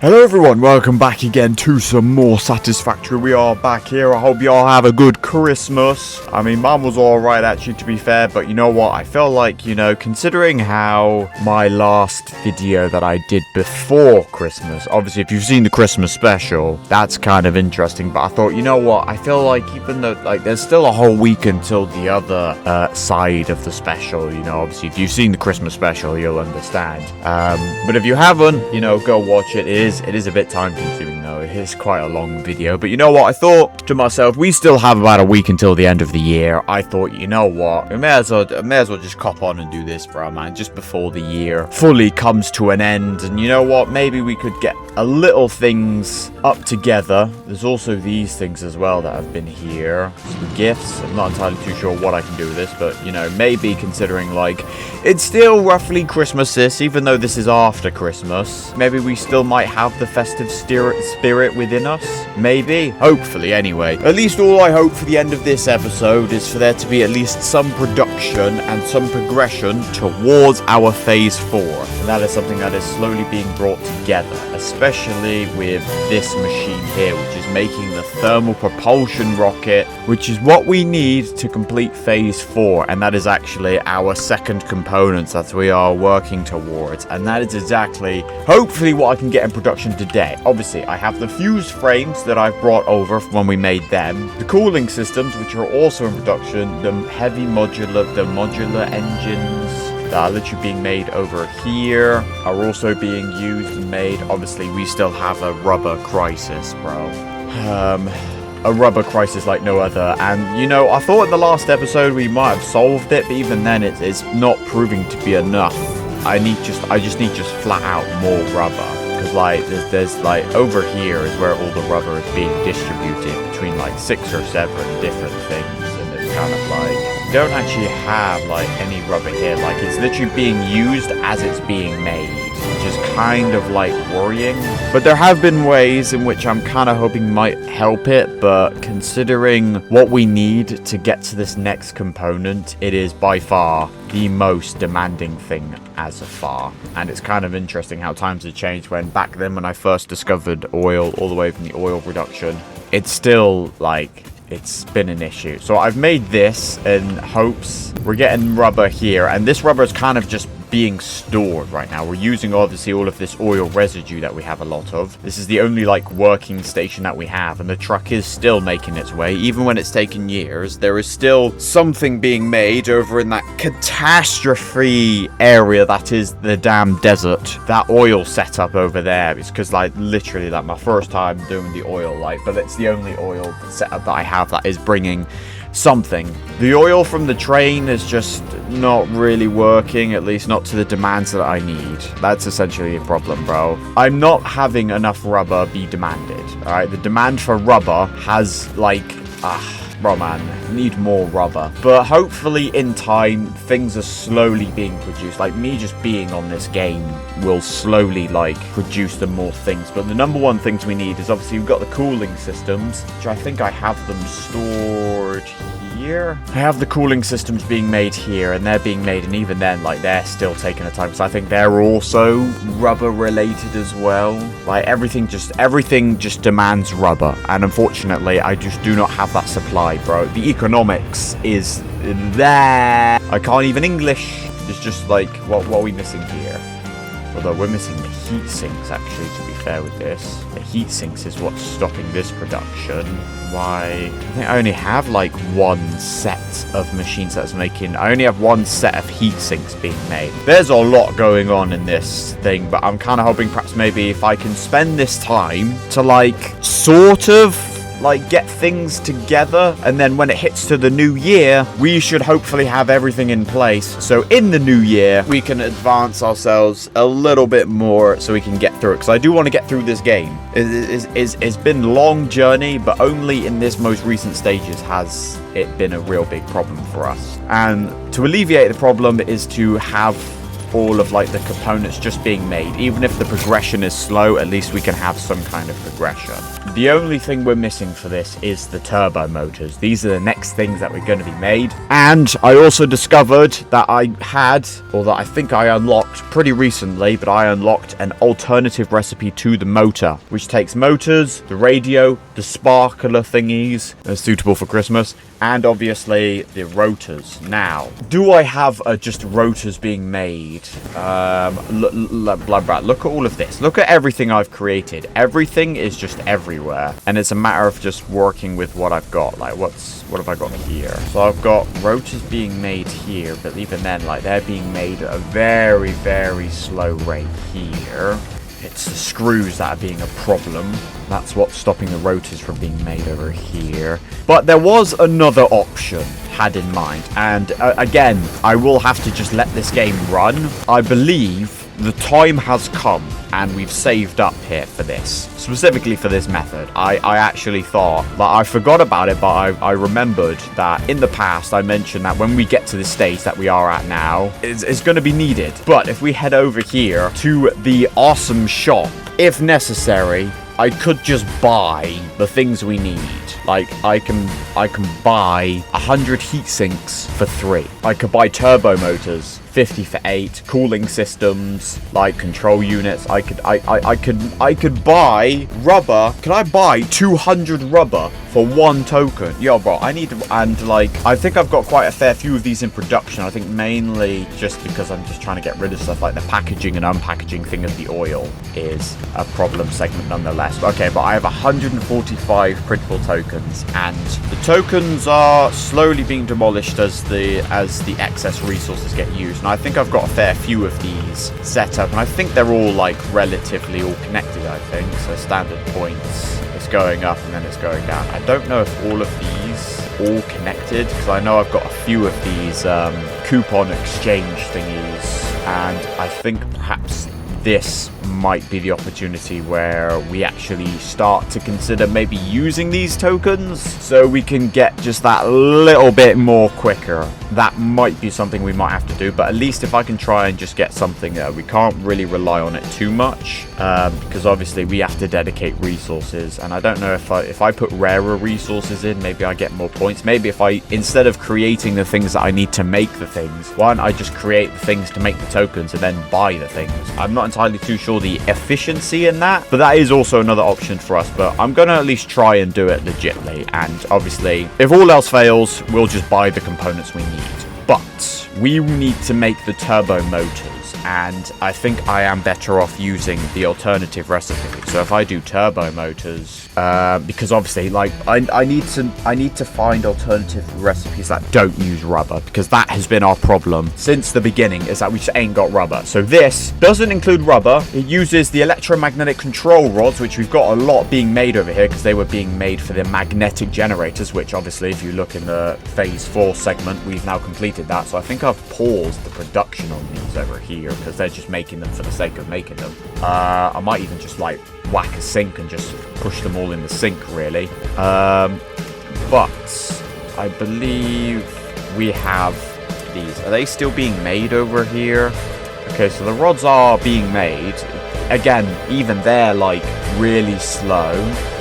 Hello everyone, welcome back again to some more Satisfactory. We are back here. I hope y'all have a good Christmas. I mean, mine was alright actually, to be fair, but you know what? I feel like, considering how my last video that I did before Christmas, obviously if you've seen the Christmas special, that's kind of interesting, but I thought, you know what? I feel like even though, there's still a whole week until the other side of the special, obviously if you've seen the Christmas special, you'll understand. But if you haven't, go watch it. It is a bit time consuming though. It is quite a long video, but you know what? I thought to myself, we still have about a week until the end of the year. I thought, you know what? I may as well just cop on and do this, bro, man, just before the year fully comes to an end. And you know what? Maybe we could get a little things up together. There's also these things as well that have been here. Some gifts. I'm not entirely too sure what I can do with this, but maybe considering it's still roughly Christmas-ish, even though this is after Christmas. Maybe we still might have the festive spirit within us. Maybe. Hopefully, anyway. At least all I hope for the end of this episode is for there to be at least some production and some progression towards our Phase 4. And that is something that is slowly being brought together, especially with this machine here, which is making the thermal propulsion rocket, which is what we need to complete Phase 4. And that is actually our second component that we are working towards. And that is exactly, hopefully, what I can get in production today. Obviously, I have the fuse frames that I've brought over from when we made them, the cooling systems, which are also in production, the modular engines that are literally being made over here are also being used and made. Obviously, we still have a rubber crisis, bro. A rubber crisis like no other. And, I thought in the last episode we might have solved it, but even then it's not proving to be enough. I just need flat out more rubber. Because, there's over here is where all the rubber is being distributed between, 6 or 7 different things. And it's kind of you don't actually have, any rubber here. It's literally being used as it's being made, which is kind of, worrying. But there have been ways in which I'm kind of hoping might help it. But considering what we need to get to this next component, it is by far the most demanding thing as far. And it's kind of interesting how times have changed, when back then when I first discovered oil, all the way from the oil production, it's still it's been an issue. So I've made this in hopes. We're getting rubber here, and this rubber is kind of just being stored right now. We're using obviously all of this oil residue that we have a lot of. This is the only working station that we have, and the truck is still making its way. Even when it's taken years, there is still something being made over in that catastrophe area that is the damn desert. That oil setup over there is because literally my first time doing the oil but it's the only oil setup that I have that is bringing something. The oil from the train is just not really working, at least not to the demands that I need. That's essentially a problem, bro. I'm not having enough rubber be demanded, alright? The demand for rubber has bro, man, need more rubber. But hopefully in time, things are slowly being produced. Me just being on this game will slowly, produce the more things. But the number one things we need is obviously we've got the cooling systems, which I think I have them stored here. I have the cooling systems being made here, and they're being made, and even then, they're still taking a time, because I think they're also rubber related as well. Everything just demands rubber, and unfortunately, I just do not have that supply, bro. The economics is there. I can't even English. It's just what are we missing here? Although we're missing the heat sinks, actually, to be fair with this. The heat sinks is what's stopping this production. Why? I think I only have one set of machines that's making. I only have one set of heat sinks being made. There's a lot going on in this thing, but I'm kind of hoping perhaps maybe if I can spend this time to sort of get things together, and then when it hits to the new year, we should hopefully have everything in place. So in the new year, we can advance ourselves a little bit more so we can get through it. Because I do want to get through this game. It's been a long journey, but only in this most recent stages has it been a real big problem for us. And to alleviate the problem is to have all of like the components just being made. Even if the progression is slow, at least we can have some kind of progression. The only thing we're missing for this is the turbo motors. These are the next things that we're going to be made. And I also discovered that I had, or that I think I unlocked pretty recently, but I unlocked an alternative recipe to the motor, which takes motors, the radio, the sparkler thingies, suitable for Christmas, and obviously the rotors. Now, do I have just rotors being made? Look at all of this. Look at everything I've created. Everything is just everywhere, and it's a matter of just working with what I've got. Like, what have I got here? So I've got rotors being made here, but even then, like, they're being made at a very, very slow rate here. It's the screws that are being a problem. That's what's stopping the rotors from being made over here. But there was another option had in mind. And again, I will have to just let this game run. I believe the time has come and we've saved up here for this. Specifically for this method. I actually thought, like, I forgot about it, but I remembered that in the past I mentioned that when we get to the stage that we are at now, it's going to be needed. But if we head over here to the awesome shop, if necessary, I could just buy the things we need. Like, I can buy 100 heat sinks for 3. I could buy turbo motors, 50 for 8, cooling systems, like control units. I could buy rubber. Can I buy 200 rubber for 1 token? Yo, bro, I need to, and like, I think I've got quite a fair few of these in production. I think mainly just because I'm just trying to get rid of stuff, like the packaging and unpackaging thing of the oil is a problem segment nonetheless. Okay, but I have 145 printable tokens, and the tokens are slowly being demolished as the excess resources get used. And I think I've got a fair few of these set up, and I think they're all like relatively all connected, I think. So standard points, it's going up and then it's going down. I don't know if all of these all connected, because I know I've got a few of these coupon exchange thingies, and I think perhaps this might be the opportunity where we actually start to consider maybe using these tokens so we can get just that little bit more quicker. That might be something we might have to do, but at least if I can try and just get something there, we can't really rely on it too much, because obviously we have to dedicate resources, and I don't know if I put rarer resources in, maybe I get more points. Maybe if I, instead of creating the things that I need to make the things, why don't I just create the things to make the tokens and then buy the things? I'm not entirely too sure the efficiency in that, but that is also another option for us. But I'm gonna at least try and do it legitly, and obviously if all else fails, we'll just buy the components we need. But we need to make the turbo motors, and I think I am better off using the alternative recipe. So if I do turbo motors, because obviously, like, I need to find alternative recipes that don't use rubber, because that has been our problem since the beginning, is that we just ain't got rubber. So this doesn't include rubber. It uses the electromagnetic control rods, which we've got a lot being made over here, because they were being made for the magnetic generators, which obviously, if you look in the phase 4 segment, we've now completed that. So I think I've paused the production on these over here, because they're just making them for the sake of making them. I might even just like whack a sink and just push them all in the sink, really. But I believe we have these. Are they still being made over here? Okay, so the rods are being made. Again, even they're like really slow.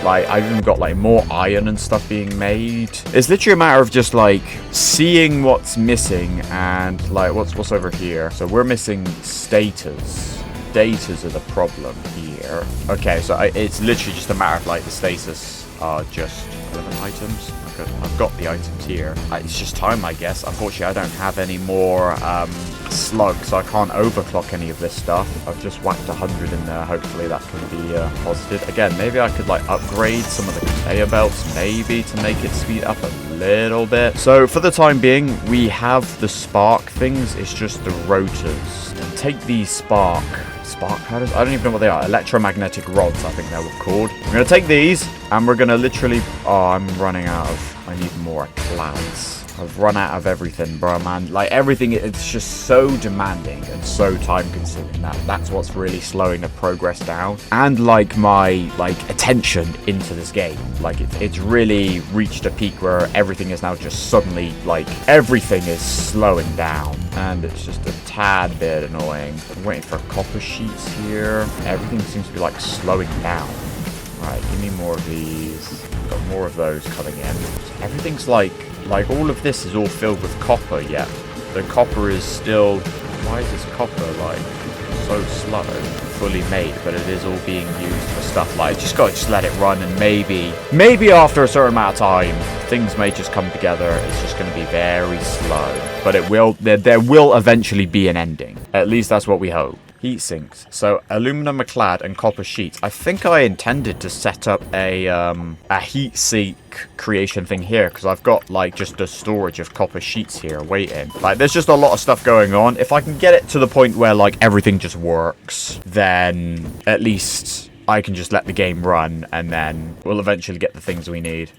Like, I've even got like more iron and stuff being made. It's literally a matter of just like seeing what's missing, and like what's over here. So we're missing status. Datas are the problem here. Okay, so it's literally just a matter of like the status are just 11 items. Okay, I've got the items here. It's just time, I guess. Unfortunately, I don't have any more slugs, so I can't overclock any of this stuff. I've just whacked 100 in there. Hopefully that can be positive. Again, maybe I could like upgrade some of the conveyor belts, maybe, to make it speed up a little bit. So for the time being, we have the spark things. It's just the rotors. Take these spark powders. I don't even know what they are. Electromagnetic rods, I think they were called. We're going to take these, and we're going to literally... Oh, I'm running out of I need more clouds. I've run out of everything, bro, man. Like, everything, it's just so demanding and so time-consuming. That's what's really slowing the progress down. And, like, my, like, attention into this game. Like, it's really reached a peak where everything is now just suddenly, like, everything is slowing down. And it's just a tad bit annoying. I'm waiting for copper sheets here. Everything seems to be, like, slowing down. Alright, give me more of these. Got more of those coming in. Everything's like all of this is all filled with copper, yet the copper is still... Why is this copper, like, so slow? Fully made, but it is all being used for stuff like... Just let it run, and maybe after a certain amount of time, things may just come together. It's just going to be very slow. But it will... There will eventually be an ending. At least that's what we hope. Heat sinks. So aluminum clad and copper sheets. I think I intended to set up a heat sink creation thing here, because I've got like just a storage of copper sheets here waiting. Like, there's just a lot of stuff going on. If I can get it to the point where like everything just works, then at least I can just let the game run, and then we'll eventually get the things we need.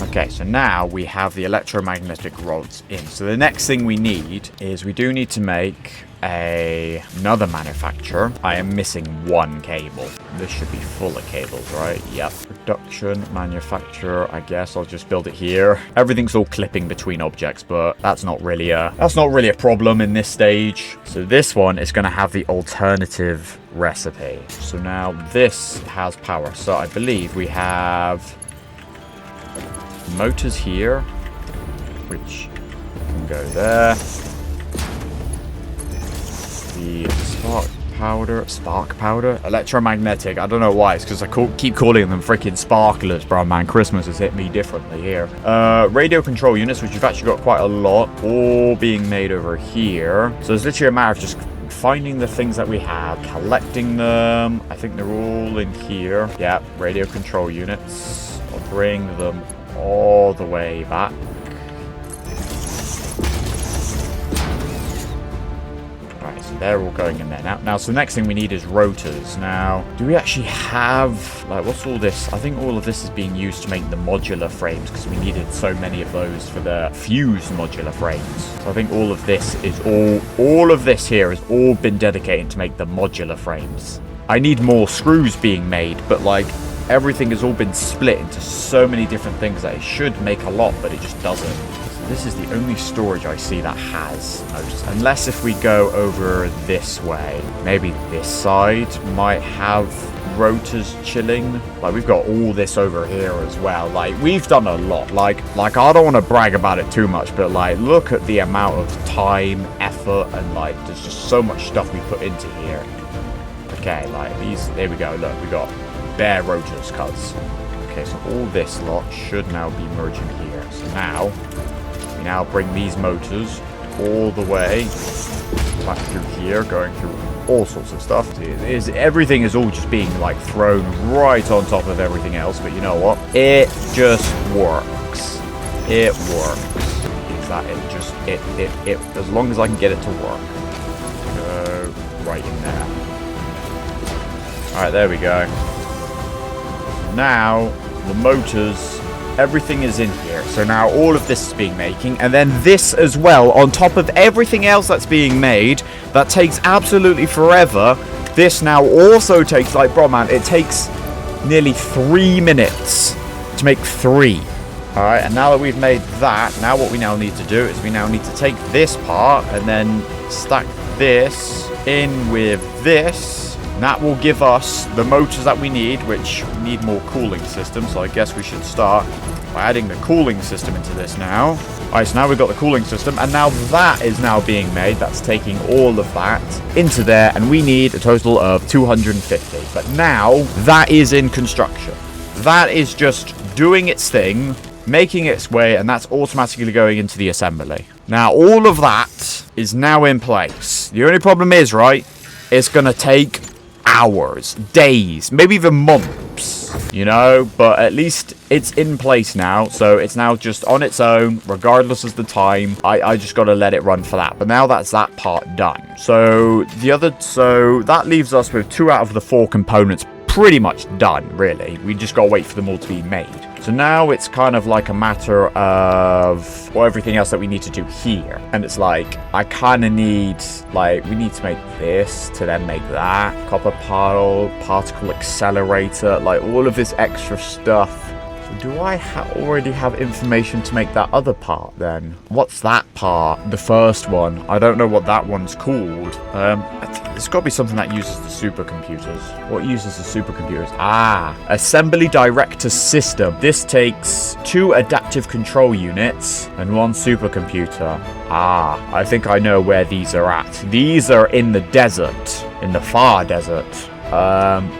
Okay, so now we have the electromagnetic rods in. So the next thing we need is we do need to make another manufacturer. I am missing one cable. This should be full of cables, right? Yep. Production, manufacturer. I guess I'll just build it here. Everything's all clipping between objects, but that's not really a problem in this stage. So this one is going to have the alternative recipe. So now this has power. So I believe we have motors here, which can go there. The spark powder, electromagnetic. I don't know why. It's because I keep calling them freaking sparklers, bro, man. Christmas has hit me differently here. Radio control units, which you've actually got quite a lot, all being made over here. So it's literally a matter of just finding the things that we have, collecting them. I think they're all in here. Yeah, radio control units. I'll bring them all the way back. Right, so they're all going in there now. So the next thing we need is rotors. Now, do we actually have, like, what's all this? I think all of this is being used to make the modular frames, because we needed so many of those for the fused modular frames. So I think all of this here has all been dedicated to make the modular frames. I need more screws being made, but like, everything has all been split into so many different things that it should make a lot, but it just doesn't. So this is the only storage I see that has motors. Unless if we go over this way, maybe this side might have rotors chilling. Like, we've got all this over here as well. Like, we've done a lot. Like I don't want to brag about it too much, but like, look at the amount of time, effort, and like, there's just so much stuff we put into here. Okay, like these, there we go. Look, we got bare rotors cuts. Okay, so all this lot should now be merging here. So now we now bring these motors all the way back through here, going through all sorts of stuff. Everything is all just being like thrown right on top of everything else, but you know what? It just works. It works. Is that it? Just it as long as I can get it to work. Go right in there. Alright, there we go. Now, the motors, everything is in here. So now all of this is being making, and then this as well, on top of everything else that's being made, that takes absolutely forever. This now also takes, like, bro, man, it takes nearly 3 minutes to make 3. Alright, and now that we've made that, now what we now need to do is we now need to take this part and then stack this in with this. And that will give us the motors that we need, which need more cooling systems. So I guess we should start by adding the cooling system into this now. Alright, so now we've got the cooling system, and now that is now being made. That's taking all of that into there, and we need a total of 250. But now that is in construction. That is just doing its thing, making its way, and that's automatically going into the assembly. Now all of that is now in place. The only problem is, right, it's gonna take hours, days, maybe even months, you know, but at least it's in place now. So it's now just on its own, regardless of the time. I just got to let it run for that. But now that's that part done. So that leaves us with 2 out of the 4 components pretty much done, really. We just gotta wait for them all to be made. So now it's kind of like a matter of everything else that we need to do here. And it's like, I kind of need, like, we need to make this to then make that. Copper particle accelerator, like all of this extra stuff. So do I already have information to make that other part then? What's that part? The first one. I don't know what that one's called. It's got to be something that uses the supercomputers. What uses the supercomputers? Assembly Director System. This takes 2 adaptive control units and 1 supercomputer. I think I know where these are at. These are in the desert, in the far desert.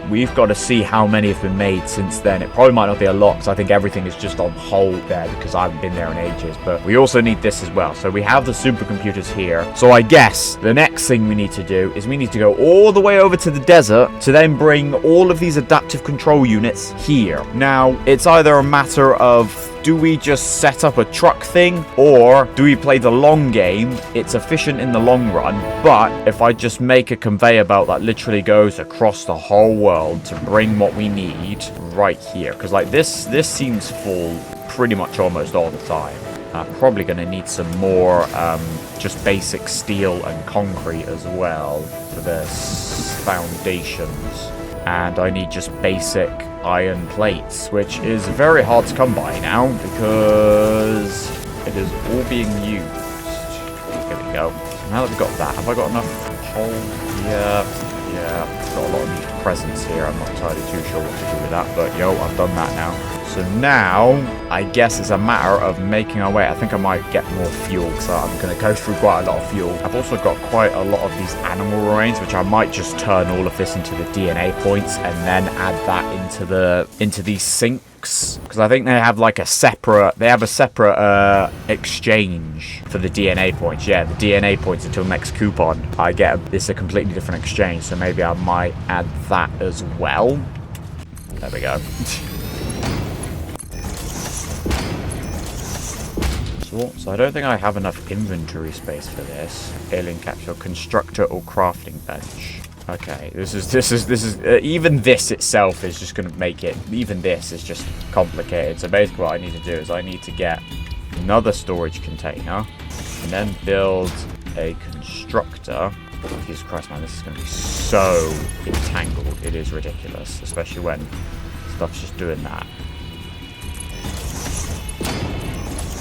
We've got to see how many have been made since then. It probably might not be a lot, because I think everything is just on hold there, because I haven't been there in ages. But we also need this as well. So we have the supercomputers here. So I guess the next thing we need to do is we need to go all the way over to the desert to then bring all of these adaptive control units here. Now, it's either a matter of, do we just set up a truck thing, or do we play the long game? It's efficient in the long run, but if I just make a conveyor belt that literally goes across the whole world to bring what we need right here, because like this seems full pretty much almost all the time. I'm probably going to need some more just basic steel and concrete as well for this foundations. And I need just basic iron plates, which is very hard to come by now because it is all being used. Here we go. So now that we've got that, have I got enough coal? Yeah. I've got a lot of these presents here. I'm not entirely too sure what to do with that, but yo, I've done that now. So now, I guess it's a matter of making our way. I think I might get more fuel, so I'm going to go through quite a lot of fuel. I've also got quite a lot of these animal remains, which I might just turn all of this into the DNA points and then add that into these sinks. Because I think they have like a separate, exchange for the DNA points. Yeah, the DNA points until next coupon. It's a completely different exchange, so maybe I might add that as well. There we go. So I don't think I have enough inventory space for this. Alien capsule, constructor, or crafting bench. Okay, this is even this itself is just going to make it. Even this is just complicated. So basically, what I need to do is I need to get another storage container, and then build a constructor. Jesus Christ, man, this is going to be so entangled. It is ridiculous, especially when stuff's just doing that.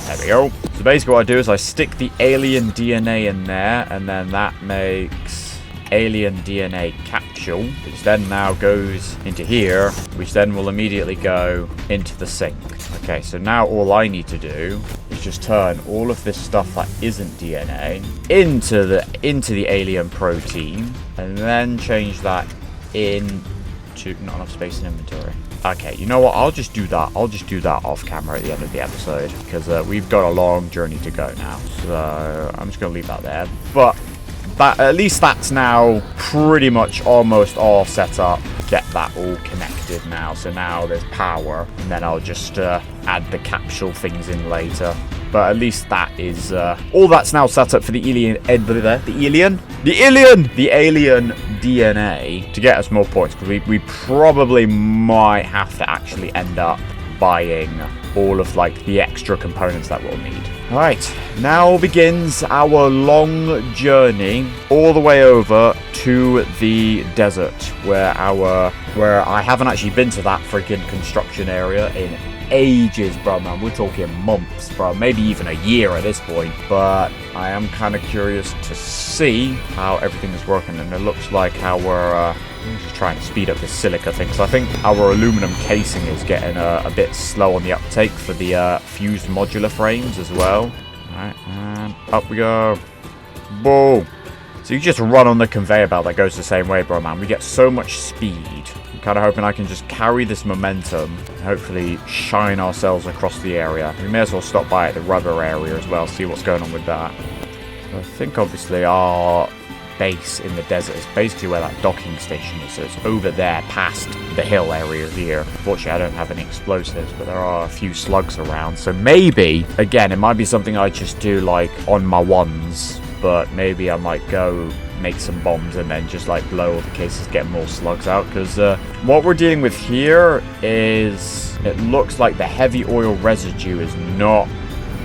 There we go. So basically what I do is I stick the alien DNA in there, and then that makes alien DNA capsule, which then now goes into here, which then will immediately go into the sink. Okay, so now all I need to do is just turn all of this stuff that isn't DNA into the alien protein, and then change that into not enough space in inventory. Okay, you know what? I'll just do that. I'll just do that off camera at the end of the episode, because we've got a long journey to go now. So I'm just going to leave that there. But at least that's now pretty much almost all set up. Get that all connected now. So now there's power, and then I'll just add the capsule things in later. But at least that is all that's now set up for the alien DNA to get us more points, because we probably might have to actually end up buying all of like the extra components that we'll need. All right, now begins our long journey all the way over to the desert, where I haven't actually been to that freaking construction area in ages, bro, man. We're talking months, bro, maybe even a year at this point. But I am kind of curious to see how everything is working, and it looks like our I'm just trying to speed up this silica thing, so I think our aluminum casing is getting a bit slow on the uptake for the fused modular frames as well. Alright, and up we go. Boom. So you just run on the conveyor belt that goes the same way, bro, man. We get so much speed. I'm kind of hoping I can just carry this momentum and hopefully shine ourselves across the area. We may as well stop by at the rubber area as well, see what's going on with that. So I think obviously our base in the desert is basically where that docking station is. So it's over there past the hill area here. Unfortunately, I don't have any explosives, but there are a few slugs around. So maybe, again, it might be something I just do like on my ones, but maybe I might go make some bombs and then just like blow all the cases, get more slugs out. Because what we're dealing with here is it looks like the heavy oil residue is not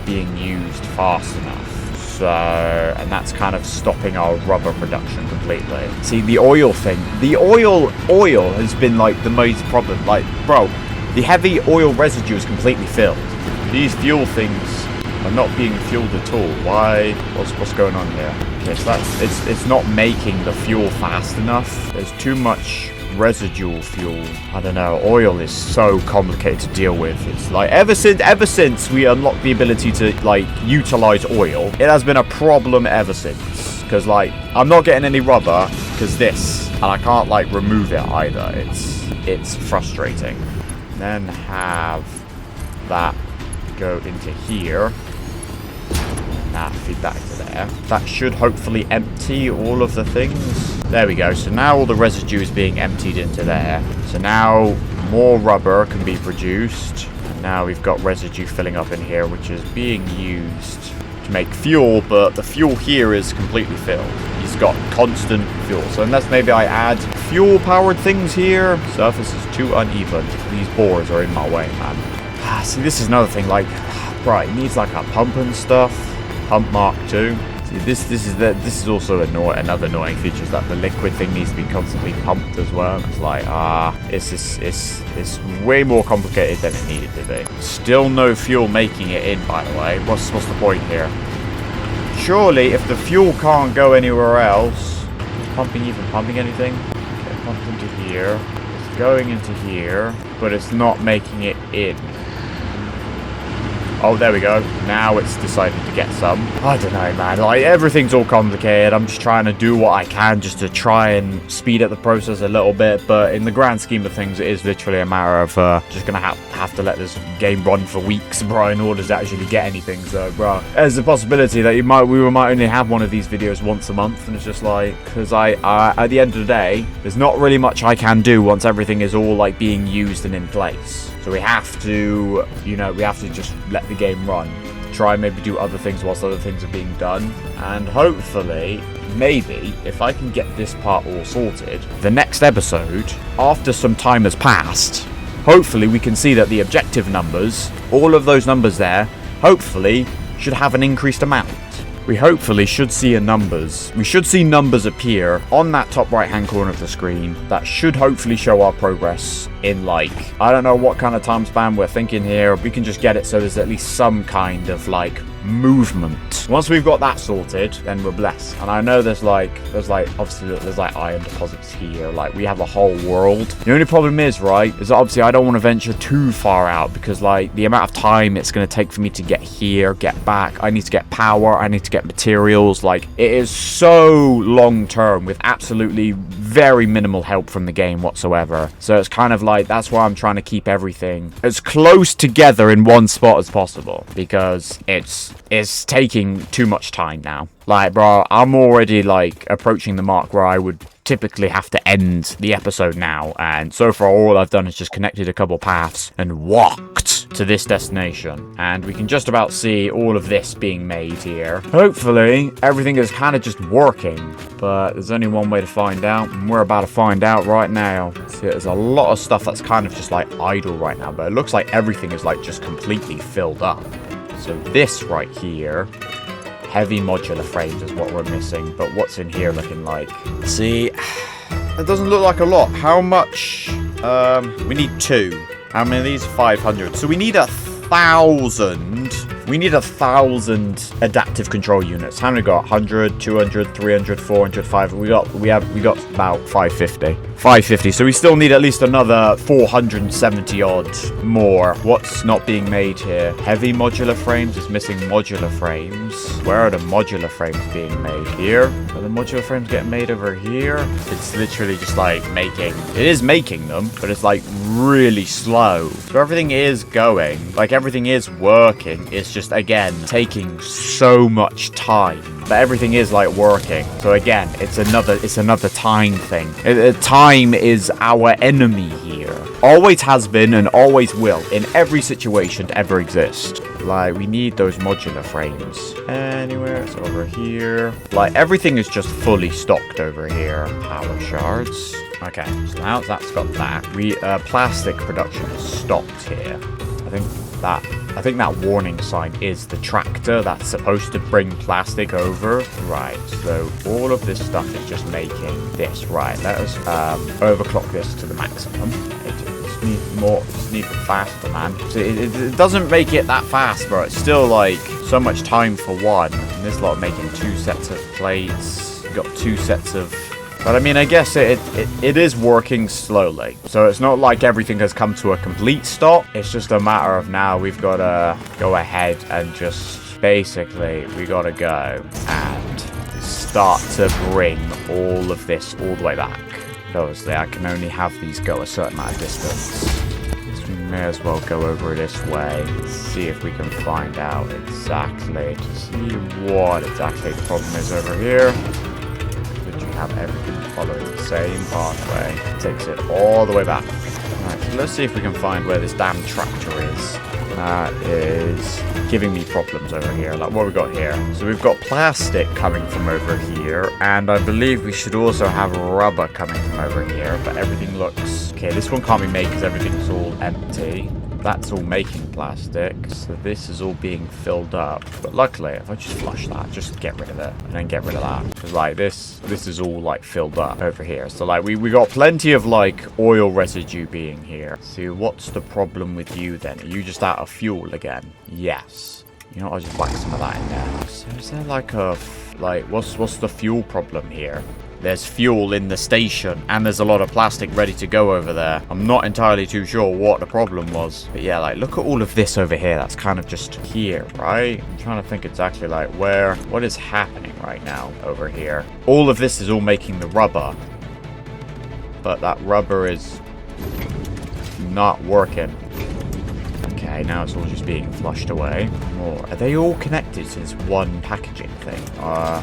being used fast enough. So, and that's kind of stopping our rubber production completely. See, the oil thing, the oil has been like the most problem. Like, bro, the heavy oil residue is completely filled. These fuel things are not being fueled at all. Why? What's going on here? Okay, so that's it's not making the fuel fast enough. There's too much residual fuel. I don't know. Oil is so complicated to deal with. It's like ever since we unlocked the ability to like utilize oil, it has been a problem ever since. Because like I'm not getting any rubber because this, and I can't like remove it either. It's frustrating. Then have that go into here. Now feed that into there. That should hopefully empty all of the things. There we go. So now all the residue is being emptied into there. So now more rubber can be produced. And now we've got residue filling up in here, which is being used to make fuel, but the fuel here is completely filled. He's got constant fuel. So unless maybe I add fuel-powered things here, surface is too uneven. These bores are in my way, man. See, this is another thing. Like, right, it needs like a pump and stuff. Pump Mark 2. See, this is also another annoying feature, is that the liquid thing needs to be constantly pumped as well. It's like it's way more complicated than it needed to be. Still no fuel making it in, by the way. What's the point here? Surely, if the fuel can't go anywhere else, is pumping anything? Okay, pumped into here. It's going into here, but it's not making it in. Oh, there we go. Now it's decided to get some. I don't know, man. Like, everything's all complicated. I'm just trying to do what I can just to try and speed up the process a little bit. But in the grand scheme of things, it is literally a matter of just going to have to let this game run for weeks, bro, in order to actually get anything. So, bro, there's a possibility that we might only have one of these videos once a month. And it's just like, because at the end of the day, there's not really much I can do once everything is all, like, being used and in place. So we have to, just let the game run. Try and maybe do other things whilst other things are being done. And hopefully, maybe, if I can get this part all sorted, the next episode, after some time has passed, hopefully we can see that the objective numbers, all of those numbers there, hopefully should have an increased amount. We hopefully should see numbers appear on that top right hand corner of the screen that should hopefully show our progress in, like, I don't know what kind of time span we're thinking here. We can just get it so there's at least some kind of like movement. Once we've got that sorted, then we're blessed. And I know there's obviously iron deposits here. Like, we have a whole world. The only problem is, right, is that obviously I don't want to venture too far out because, like, the amount of time it's going to take for me to get here, get back. I need to get power. I need to get materials. Like, it is so long term with absolutely very minimal help from the game whatsoever. So it's kind of like, that's why I'm trying to keep everything as close together in one spot as possible, because it's taking too much time now. Like, bro, I'm already like approaching the mark where I would typically have to end the episode now, and so far all I've done is just connected a couple paths and walked to this destination, and we can just about see all of this being made here. Hopefully everything is kind of just working, but there's only one way to find out, and we're about to find out right now. See, there's a lot of stuff that's kind of just like idle right now, but it looks like everything is like just completely filled up. So this right here, heavy modular frames is what we're missing, but what's in here looking like? See, it doesn't look like a lot. How much? We need 2. How many of these? 500. So we need 1,000. We need 1,000 adaptive control units. How many we got? 100, 200, 300, 400, 500. We got about 550. 550. So we still need at least another 470 odd more. What's not being made here? Heavy modular frames is missing modular frames. Where are the modular frames being made? Here? Are the modular frames getting made over here? It's literally just like making. It is making them, but it's like really slow. So everything is going. Like, everything is working. It's just, again, taking so much time. But everything is like working. So again, it's another time thing. Time is our enemy here. Always has been and always will in every situation to ever exist. Like, we need those modular frames. Anywhere, it's over here. Like, everything is just fully stocked over here. Power shards. Okay, so now that's got that. Plastic production has stopped here. I think that warning sign is the tractor that's supposed to bring plastic over. Right, so all of this stuff is just making this. Right, let us overclock this to the maximum. Just need it faster, man. So it doesn't make it that fast, bro. It's still like so much time for one. And this lot making 2 sets of plates. We've got 2 sets of... But I mean, I guess it is working slowly. So it's not like everything has come to a complete stop. It's just a matter of now we've got to go ahead and just basically we got to go and start to bring all of this all the way back. Obviously, I can only have these go a certain amount of distance. So we may as well go over this way. See if we can find out exactly. To see what exactly the problem is over here. Have everything following the same pathway. Takes it all the way back. Right, so let's see if we can find where this damn tractor is. That is giving me problems over here. Like what we got here. So we've got plastic coming from over here, and I believe we should also have rubber coming from over here, but everything looks... Okay, this one can't be made because everything's all empty. That's all making plastic, so this is all being filled up. But luckily, if I just flush that, just get rid of it, and then get rid of that. Because, like, this is all, like, filled up over here. So, like, we got plenty of, like, oil residue being here. So, what's the problem with you, then? Are you just out of fuel again? Yes. You know, I'll just whack some of that in there. So, is there, like, a... Like, what's the fuel problem here? There's fuel in the station, and there's a lot of plastic ready to go over there. I'm not entirely too sure what the problem was. But yeah, like, look at all of this over here. That's kind of just here, right? I'm trying to think exactly, like, what is happening right now over here. All of this is all making the rubber. But that rubber is not working. Okay, now it's all just being flushed away. More. Are they all connected to this one packaging thing?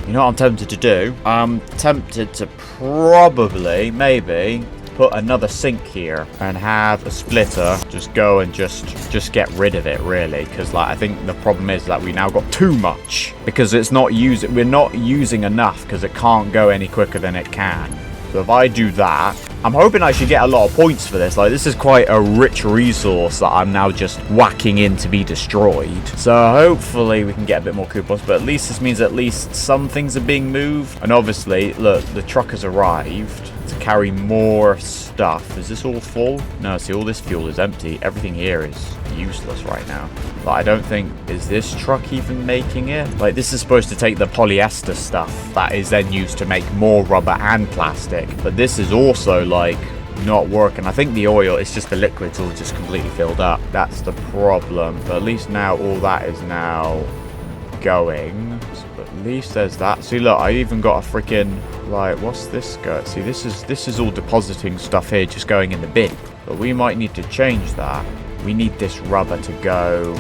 You know what I'm tempted to do? I'm tempted to probably, maybe, put another sink here and have a splitter just go and just get rid of it, really. Because, like, I think the problem is that we now got too much. Because we're not using enough because it can't go any quicker than it can. So if I do that, I'm hoping I should get a lot of points for this. Like, this is quite a rich resource that I'm now just whacking in to be destroyed. So hopefully we can get a bit more coupons. But at least this means at least some things are being moved. And obviously, look, the truck has arrived to carry more stuff. Is this all full? No, see, all this fuel is empty. Everything here is useless right now. But I don't think... Is this truck even making it? Like, this is supposed to take the polyester stuff that is then used to make more rubber and plastic. But this is also, like, not working. I think the oil, it's just the liquid's all just completely filled up. That's the problem. But at least now all that is now going. So at least there's that. See, look, I even got a freaking... Like, what's this go? See, this is all depositing stuff here just going in the bin. But we might need to change that. We need this rubber to go.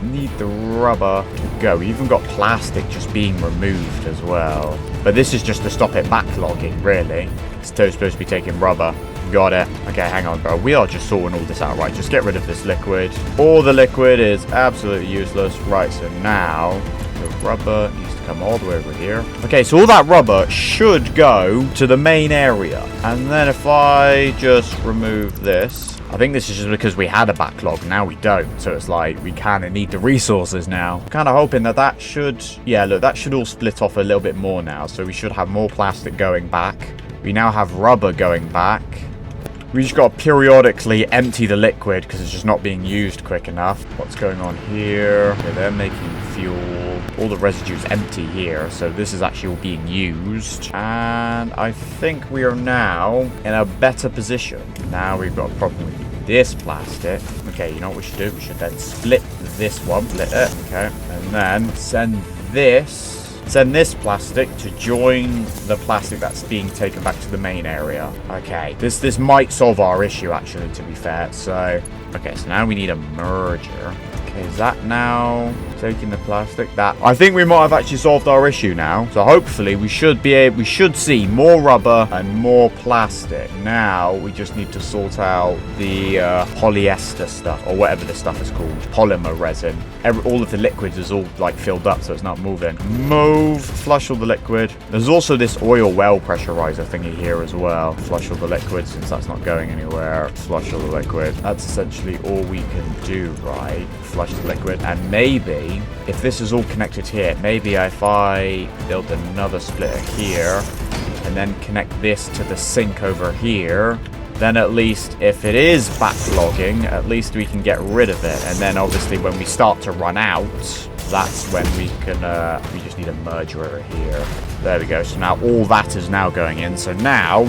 Need the rubber to go. We even got plastic just being removed as well. But this is just to stop it backlogging, really. It's supposed to be taking rubber. Got it. Okay, hang on, bro. We are just sorting all this out, right? Just get rid of this liquid. All the liquid is absolutely useless. Right, so now the rubber needs to come all the way over here. Okay, so all that rubber should go to the main area. And then if I just remove this... I think this is just because we had a backlog. Now we don't. So it's like we kind of need the resources now. I'm kind of hoping that should... Yeah, look, that should all split off a little bit more now. So we should have more plastic going back. We now have rubber going back. We just got to periodically empty the liquid because it's just not being used quick enough. What's going on here? Okay, they're making fuel. All the residue's empty here. So this is actually all being used. And I think we are now in a better position. Now we've got a problem with this plastic. Okay, you know what we should do? We should then split this one. Split it. Okay. And then send this plastic to join the plastic that's being taken back to the main area. Okay, this might solve our issue, actually, to be fair. So, okay, so now we need a merger. Okay, is that now... taking the plastic. That, I think we might have actually solved our issue now. So hopefully we should see more rubber and more plastic. Now we just need to sort out the polyester stuff, or whatever this stuff is called, polymer resin. All of the liquids is all like filled up, so it's not moving. Flush all the liquid. There's also this oil well pressurizer thingy here as well. Flush all the liquid, since that's not going anywhere. Flush all the liquid. That's essentially all we can do, right? Flush the liquid. And maybe if this is all connected here, maybe if I build another splitter here and then connect this to the sink over here, then at least if it is backlogging, at least we can get rid of it. And then obviously when we start to run out, that's when we can, we just need a merger over here. There we go. So now all that is now going in. So now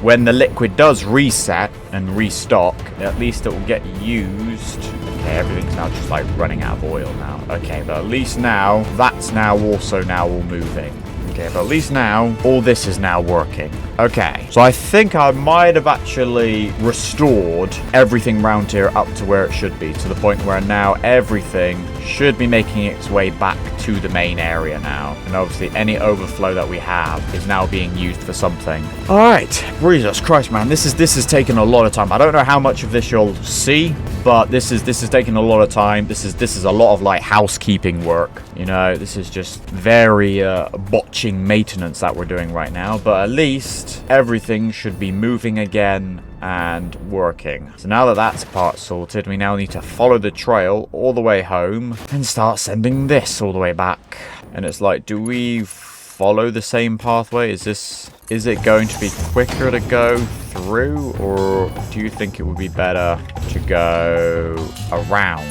when the liquid does reset and restock, at least it will get used. Okay, everything's now just like running out of oil now. Okay, but at least now, that's now also now all moving. Okay, but at least now, all this is now working. Okay, so I think I might have actually restored everything around here up to where it should be, to the point where now everything should be making its way back to the main area now. And obviously any overflow that we have is now being used for something. All right, Jesus Christ, man, this is taking a lot of time. I don't know how much of this you'll see, but this is taking a lot of time. This is a lot of like housekeeping work. You know, this is just very botching maintenance that we're doing right now. But at least everything should be moving again and working. So now that that's part sorted, we now need to follow the trail all the way home and start sending this all the way back. And it's like, do we follow the same pathway? Is it going to be quicker to go through, or do you think it would be better to go around?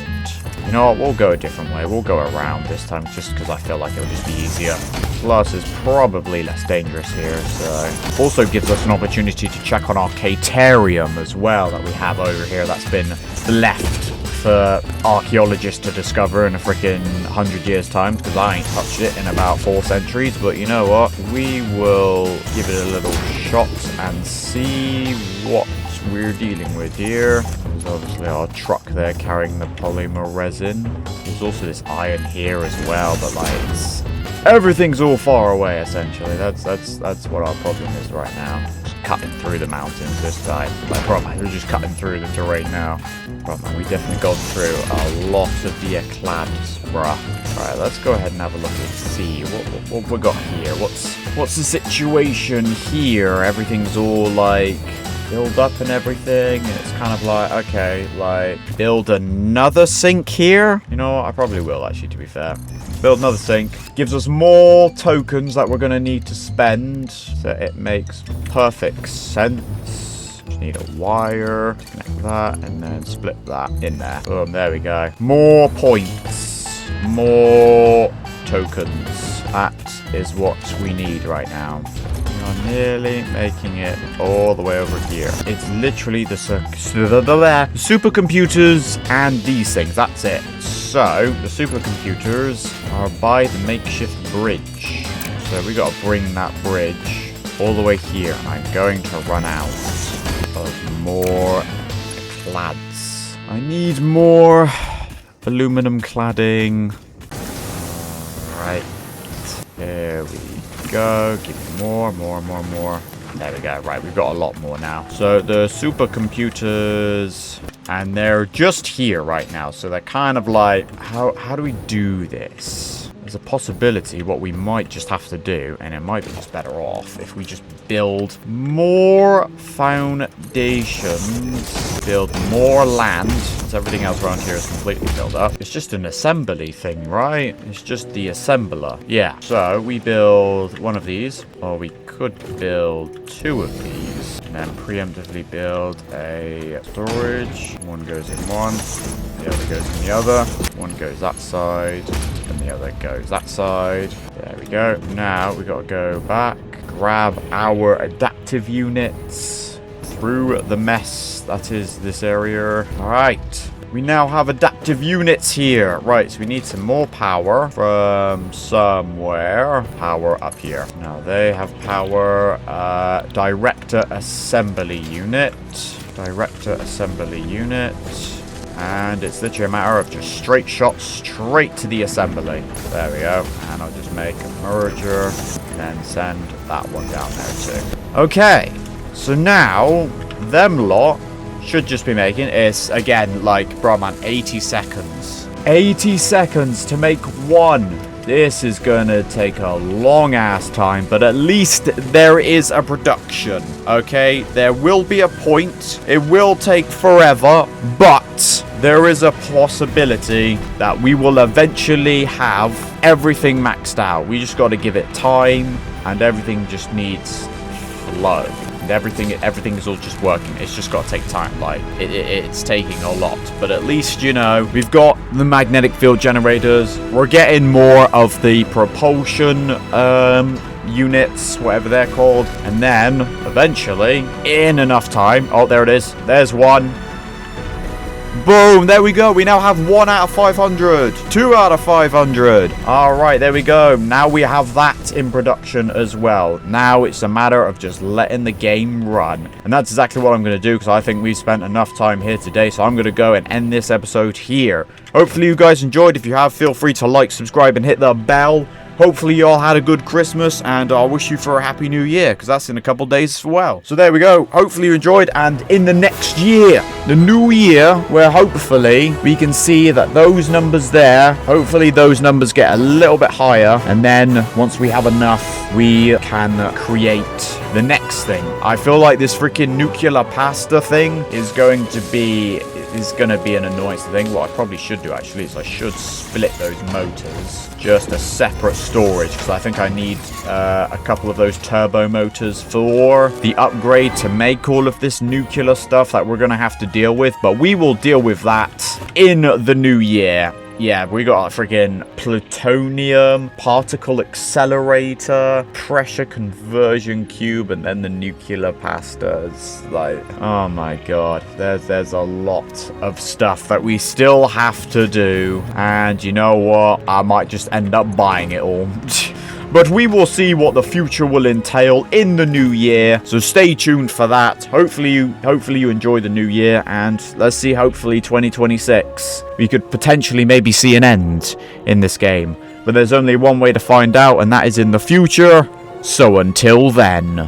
You know what, we'll go a different way. We'll go around this time, just because I feel like it'll just be easier. Plus, it's probably less dangerous here, so... Also gives us an opportunity to check on our Catarium as well that we have over here that's been left for archaeologists to discover in a freaking 100 years time, because I ain't touched it in about 4 centuries. But you know what? We will give it a little shot and see what we're dealing with here. There's obviously our truck there carrying the polymer resin. There's also this iron here as well, but like everything's all far away essentially. That's what our problem is right now. Just cutting through the mountains this time. Like, bro, man, we're just cutting through the terrain now. Bro, man, we've definitely gone through a lot of the clads, bruh. Alright, let's go ahead and have a look and see what we got here. What's the situation here? Everything's all like build up and everything, and it's kind of like, okay, like build another sink here. You know what? I probably will actually, to be fair. Build another sink. Gives us more tokens that we're going to need to spend. So it makes perfect sense. Just need a wire. Connect that and then split that in there. Boom, there we go. More points. More tokens. That is what we need right now. We are nearly making it all the way over here. It's literally the supercomputers and these things. That's it. So, the supercomputers are by the makeshift bridge. So, we got to bring that bridge all the way here. And I'm going to run out of more clads. I need more aluminum cladding. Right. There we go. Give me more. There we go. Right, we've got a lot more now. So the supercomputers, and they're just here right now. So they're kind of like, how do we do this? There's a possibility what we might just have to do, and it might be just better off if we just build more foundations, build more land, since everything else around here is completely filled up. It's just an assembly thing, right? It's just the assembler. Yeah, so we build one of these, or we could build 2 of these, and then preemptively build a storage. One goes in one, the other goes in the other. One goes that side, and the other goes that side. There we go. Now we got to go back, grab our adaptive units through the mess that is this area. All right. We now have adaptive units here. Right, so we need some more power from somewhere. Power up here. Now they have power. Director assembly unit. Director assembly unit. And it's literally a matter of just straight shots straight to the assembly. There we go. And I'll just make a merger. Then send that one down there too. Okay. So now, them lot should just be making is, again, like, bro, man, 80 seconds. 80 seconds to make one. This is gonna take a long ass time, but at least there is a production, okay? There will be a point. It will take forever, but there is a possibility that we will eventually have everything maxed out. We just gotta give it time, and everything just needs flow. Everything is all just working. It's just got to take time. Like, it's taking a lot. But at least, you know, we've got the magnetic field generators. We're getting more of the propulsion units, whatever they're called. And then, eventually, in enough time... Oh, there it is. There's one. Boom, there we go. We now have 1 out of 500. 2 out of 500. All right, there we go. Now we have that in production as well. Now it's a matter of just letting the game run. And that's exactly what I'm going to do, because I think we've spent enough time here today. So I'm going to go and end this episode here. Hopefully you guys enjoyed. If you have, feel free to like, subscribe, and hit the bell. Hopefully you all had a good Christmas, and I wish you for a happy new year, because that's in a couple days as well. So there we go. Hopefully you enjoyed, and in the next year, the new year, where hopefully we can see that those numbers there, hopefully those numbers get a little bit higher, and then once we have enough, we can create the next thing. I feel like this freaking nuclear pasta thing is going to be an annoyance thing. What I probably should do actually is I should split those motors, just a separate storage, because I think I need a couple of those turbo motors for the upgrade to make all of this nuclear stuff that we're gonna have to deal with. But we will deal with that in the new year. Yeah, we got a friggin' plutonium, particle accelerator, pressure conversion cube, and then the nuclear pastas. Like, oh my god, there's a lot of stuff that we still have to do. And you know what? I might just end up buying it all. But we will see what the future will entail in the new year. So stay tuned for that. Hopefully you enjoy the new year. And let's see, hopefully 2026. We could potentially maybe see an end in this game. But there's only one way to find out, and that is in the future. So until then.